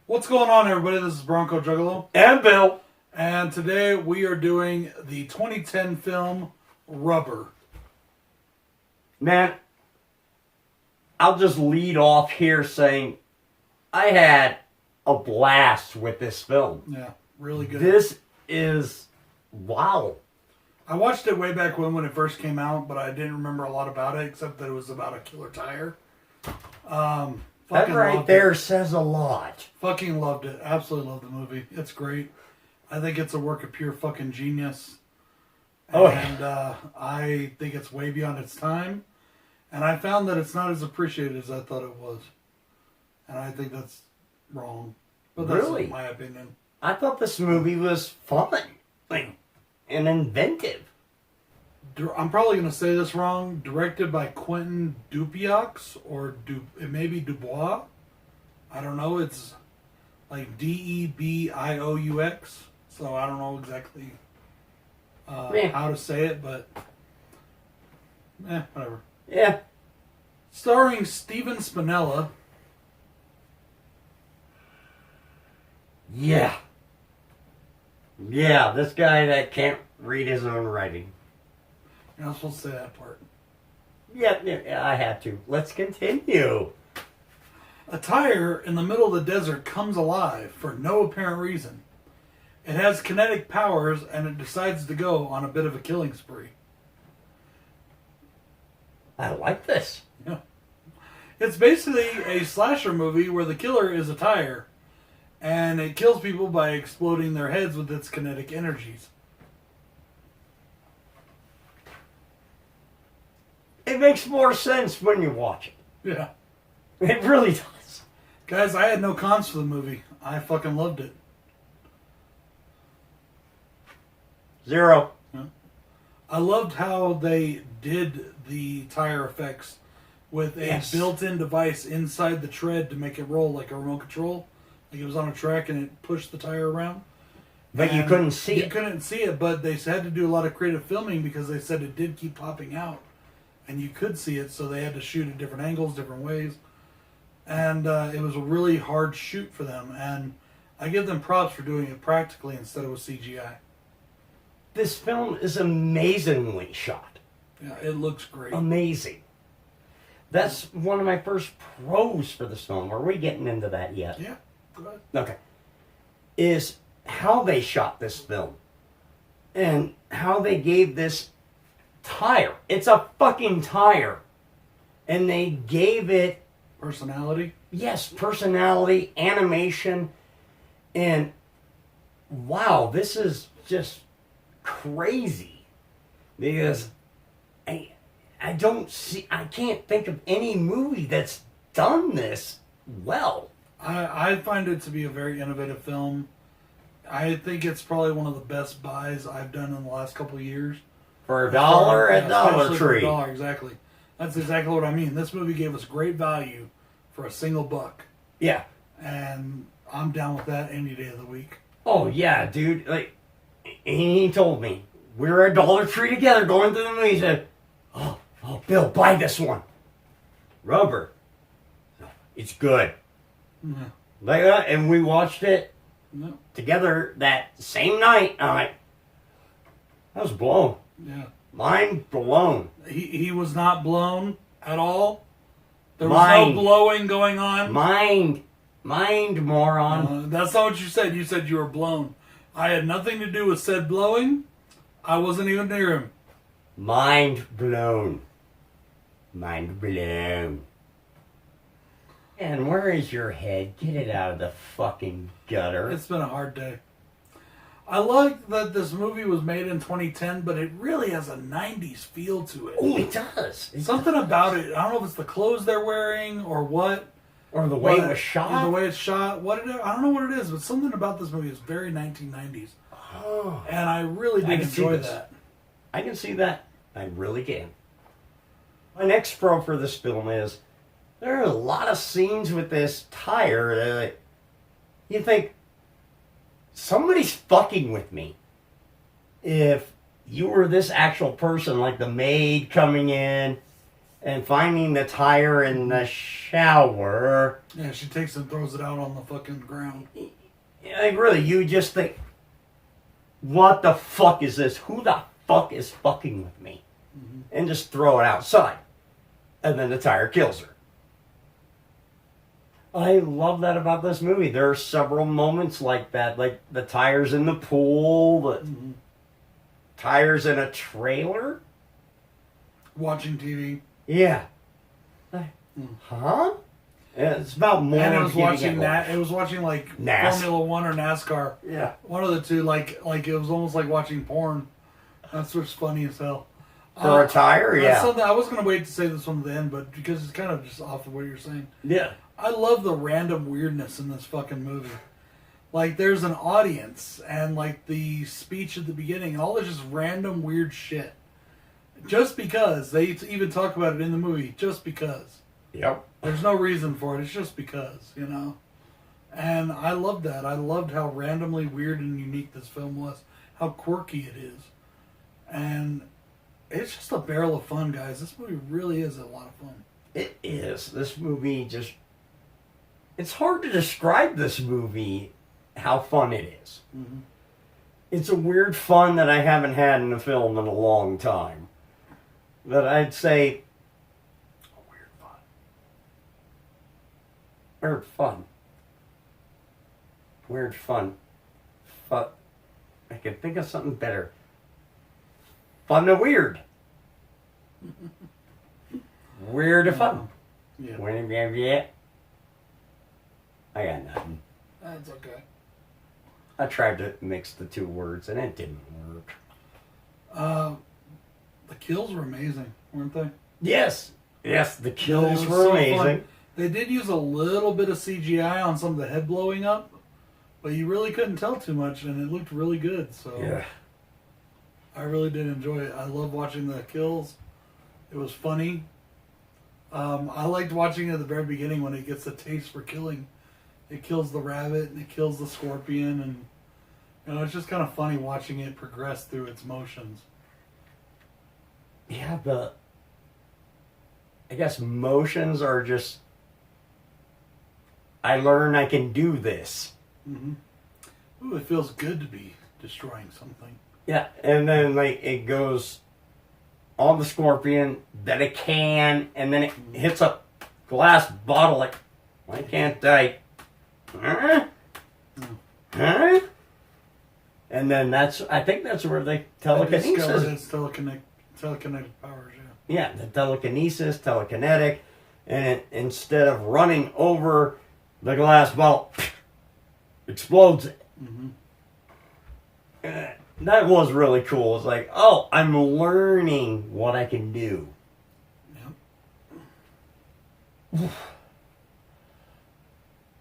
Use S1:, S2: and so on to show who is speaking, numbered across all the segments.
S1: What's going on, everybody? This is BroncoJuggalo.
S2: And Bill.
S1: And today we are doing the 2010 film Rubber.
S2: Man, I'll just lead off here saying I had a blast with this film.
S1: Yeah, really good.
S2: This is, wow.
S1: I watched it way back when it first came out, but I didn't remember a lot about it, except that it was about a killer tire.
S2: That right there says a lot.
S1: Fucking loved it. Absolutely loved the movie. It's great. I think it's a work of pure fucking genius. And I think it's way beyond its time. And I found that it's not as appreciated as I thought it was. And I think that's wrong. But that's
S2: Really?
S1: my opinion.
S2: I thought this movie was fun. And inventive.
S1: I'm probably going to say this wrong. Directed by Quentin Dupieux, or it may be Dubois. I don't know. It's like Debieux. So I don't know exactly how to say it, but whatever.
S2: Yeah.
S1: Starring Steven Spinella.
S2: Yeah. Yeah, this guy that can't read his own writing.
S1: You're not supposed to say that part.
S2: Yeah, I had to. Let's continue.
S1: A tire in the middle of the desert comes alive for no apparent reason. It has kinetic powers and it decides to go on a bit of a killing spree.
S2: I like this.
S1: Yeah. It's basically a slasher movie where the killer is a tire and it kills people by exploding their heads with its kinetic energies.
S2: It makes more sense when you watch it.
S1: Yeah.
S2: It really does.
S1: Guys, I had no cons for the movie. I fucking loved it.
S2: 0.
S1: Yeah. I loved how they did the tire effects with a built-in device inside the tread to make it roll like a remote control. Like it was on a track and it pushed the tire around.
S2: But you couldn't see it.
S1: You couldn't see it, but they had to do a lot of creative filming because they said it did keep popping out. And you could see it, so they had to shoot at different angles, different ways. And it was a really hard shoot for them. And I give them props for doing it practically instead of with CGI.
S2: This film is amazingly shot.
S1: Yeah, it looks great.
S2: Amazing. That's one of my first pros for this film. Are we getting into that yet?
S1: Yeah, go ahead.
S2: Okay. Is how they shot this film. And how they gave this tire. It's a fucking tire. And they gave it...
S1: Personality?
S2: Yes, personality, animation, and wow, this is just crazy. Because I can't think of any movie that's done this well.
S1: I find it to be a very innovative film. I think it's probably one of the best buys I've done in the last couple of years.
S2: For $1 at Dollar Tree.
S1: For $1, exactly. That's exactly what I mean. This movie gave us great value for a single buck.
S2: Yeah.
S1: And I'm down with that any day of the week.
S2: Oh, yeah, dude. Like, he told me, we were at Dollar Tree together going through the movie. He said, oh, Bill, buy this one. Rubber. It's good.
S1: Yeah.
S2: Like that, and we watched it together that same night. I'm like, I was blown.
S1: Yeah.
S2: Mind blown.
S1: He was not blown at all. There was no blowing going on.
S2: Mind, moron.
S1: That's not what you said. You said you were blown. I had nothing to do with said blowing. I wasn't even near him.
S2: Mind blown. Mind blown. And where is your head? Get it out of the fucking gutter.
S1: It's been a hard day. I like that this movie was made in 2010, but it really has a 90s feel to it.
S2: Oh, it does.
S1: Something about it. I don't know if it's the clothes they're wearing or what.
S2: Or the way it was shot.
S1: Or the way it's shot. I don't know what it is, but something about this movie is very 1990s.
S2: Oh.
S1: And I really did enjoy that.
S2: I can see that. I really can. My next pro for this film is there are a lot of scenes with this tire that you think, somebody's fucking with me. If you were this actual person, like the maid coming in and finding the tire in the shower.
S1: Yeah, she takes and throws it out on the fucking ground.
S2: Like, really, you just think, what the fuck is this? Who the fuck is fucking with me?
S1: Mm-hmm.
S2: And just throw it outside. And then the tire kills her. I love that about this movie. There are several moments like that. Like the tires in the pool, the tires in a trailer.
S1: Watching TV.
S2: Yeah. Huh? Yeah, it's about more.
S1: And it was watching that. It was watching like Formula One or NASCAR.
S2: Yeah.
S1: One of the two. Like it was almost like watching porn. That's what's funny as hell.
S2: For a tire, yeah.
S1: Something I was gonna wait to say this one at the end, but because it's kind of just off of what you're saying.
S2: Yeah.
S1: I love the random weirdness in this fucking movie. Like, there's an audience, and like the speech at the beginning, and all this just random weird shit. Just because they even talk about it in the movie, just because.
S2: Yep.
S1: There's no reason for it. It's just because, you know. And I loved that. I loved how randomly weird and unique this film was. How quirky it is. And it's just a barrel of fun, guys. This movie really is a lot of fun.
S2: It is. This movie just... It's hard to describe this movie, how fun it is.
S1: Mm-hmm.
S2: It's a weird fun that I haven't had in a film in a long time. That I'd say... Weird fun. Weird fun. Weird fun. Fun. I can think of something better. Fun to weird. Weird to fun.
S1: Yeah.
S2: When yeah. I got nothing.
S1: That's okay.
S2: I tried to mix the two words and it didn't work.
S1: The kills were amazing, weren't they?
S2: Yes. Yes, the kills
S1: It was
S2: were
S1: so
S2: amazing.
S1: fun. They did use a little bit of CGI on some of the head blowing up, but you really couldn't tell too much, and it looked really good. So
S2: Yeah.
S1: I really did enjoy it. I love watching the kills. It was funny. I liked watching it at the very beginning when it gets the taste for killing. It kills the rabbit and it kills the scorpion, and you know, it's just kind of funny watching it progress through its motions.
S2: Yeah, I guess motions are just... I learn I can do this.
S1: Mm-hmm. Ooh, it feels good to be destroying something.
S2: Yeah, and then like it goes on the scorpion, then a can, and then it hits a glass bottle. Like, why can't I? Huh? Huh? And then I think that's where the telekinesis.
S1: It's telekinetic powers, yeah.
S2: Yeah, the telekinesis, telekinetic, and instead of running over the glass bottle, explodes it.
S1: Mm-hmm.
S2: That was really cool. It's like, oh, I'm learning what I can do.
S1: Yep.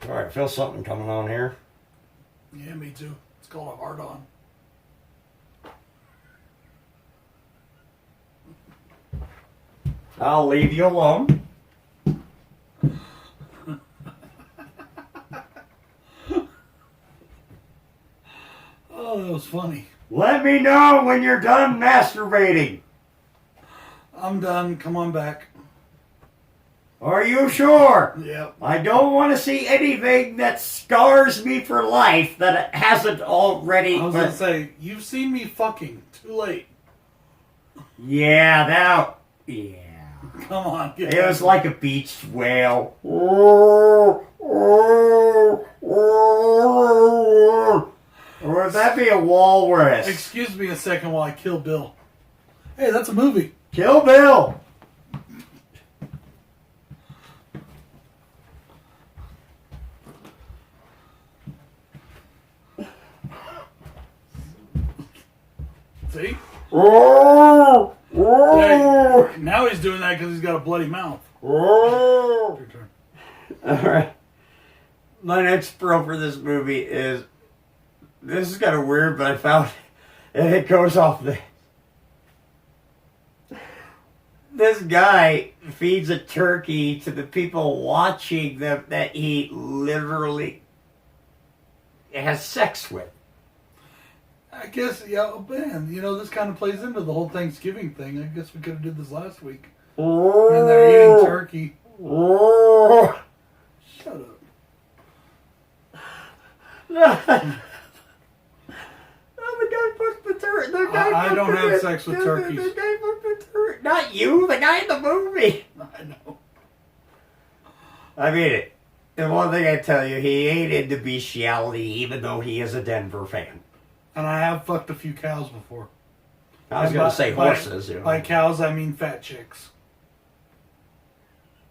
S2: All right, feel something coming on here.
S1: Yeah, me too. It's called a hard-on.
S2: I'll leave you alone.
S1: Oh, that was funny.
S2: Let me know when you're done masturbating.
S1: I'm done. Come on back.
S2: Are you sure?
S1: Yep.
S2: I don't want to see anything that scars me for life that it hasn't already.
S1: I was going to say, you've seen me fucking. Too late.
S2: Yeah.
S1: Come on.
S2: It was like a beached whale. Or would that be a walrus?
S1: Excuse me a second while I kill Bill. Hey, that's a movie.
S2: Kill Bill!
S1: See?
S2: All
S1: Hey, now he's doing that because he's got a bloody mouth. Your turn.
S2: right. My next pro for this movie is... This is kind of weird, but I found it goes off the... This guy feeds a turkey to the people watching them that he literally has sex with.
S1: I guess, yeah, oh, man, you know, this kind of plays into the whole Thanksgiving thing. I guess we could have did this last week. And they're eating turkey. Shut up.
S2: The guy fucked the turkey.
S1: I don't have sex with turkeys.
S2: The guy fucked the turkey. Not you, the guy in the movie.
S1: I know.
S2: I mean, the one thing I tell you, he ain't into bestiality, even though he is a Denver fan.
S1: And I have fucked a few cows before.
S2: I was going to say horses. You know.
S1: By cows, I mean fat chicks.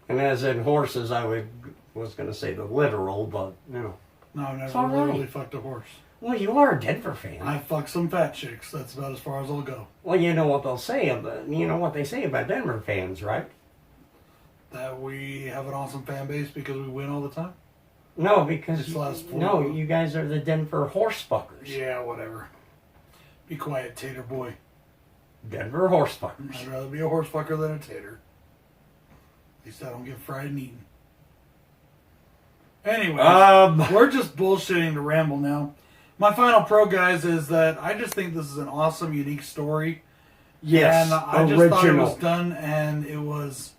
S2: And as in horses, was going to say the literal, but, you know.
S1: No, I've
S2: It's
S1: never
S2: all right.
S1: literally fucked a horse.
S2: Well, you are a Denver fan.
S1: I fucked some fat chicks. That's about as far as I'll go.
S2: Well, you know what they'll say about, you know what they say about Denver fans, right?
S1: That we have an awesome fan base because we win all the time?
S2: No, because
S1: It's last four.
S2: no, you guys are the Denver horse fuckers.
S1: Yeah, whatever. Be quiet, tater boy.
S2: Denver horse fuckers.
S1: I'd rather be a horse fucker than a tater. At least I don't get fried and eaten. Anyway, we're just bullshitting to ramble now. My final pro, guys, is that I just think this is an awesome, unique story.
S2: Yes,
S1: And I just thought it was done, and it was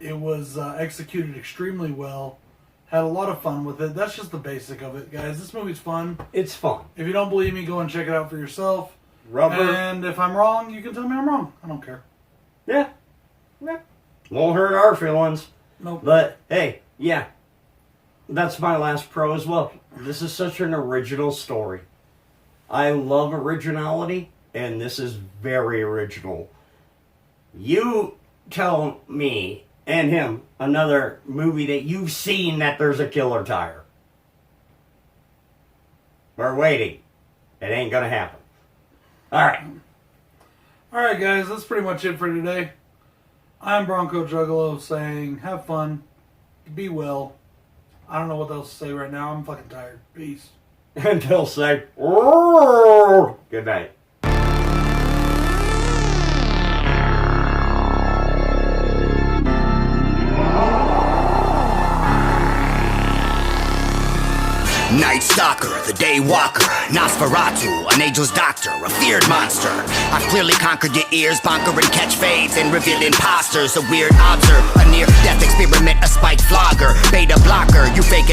S1: executed extremely well. Had a lot of fun with it. That's just the basic of it, guys. This movie's fun.
S2: It's fun.
S1: If you don't believe me, go and check it out for yourself.
S2: Rubber.
S1: And if I'm wrong, you can tell me I'm wrong. I don't care.
S2: Yeah. Won't hurt our feelings.
S1: Nope.
S2: But, hey, yeah. That's my last pro as well. This is such an original story. I love originality, and this is very original. You tell me and him another movie that you've seen that there's a killer tire. We're waiting. It ain't gonna happen. Alright.
S1: Alright, guys. That's pretty much it for today. I'm BroncoJuggalo saying, have fun. Be well. I don't know what else to say right now. I'm fucking tired. Peace.
S2: Until say, "Roar." Good night.
S3: Night Stalker, the Day Walker, Nosferatu, an angel's doctor, a feared monster. I've clearly conquered your ears, bonker and catchphrase and revealed imposters. A weird observe, a near-death experiment, a spiked flogger, beta blocker, you faking.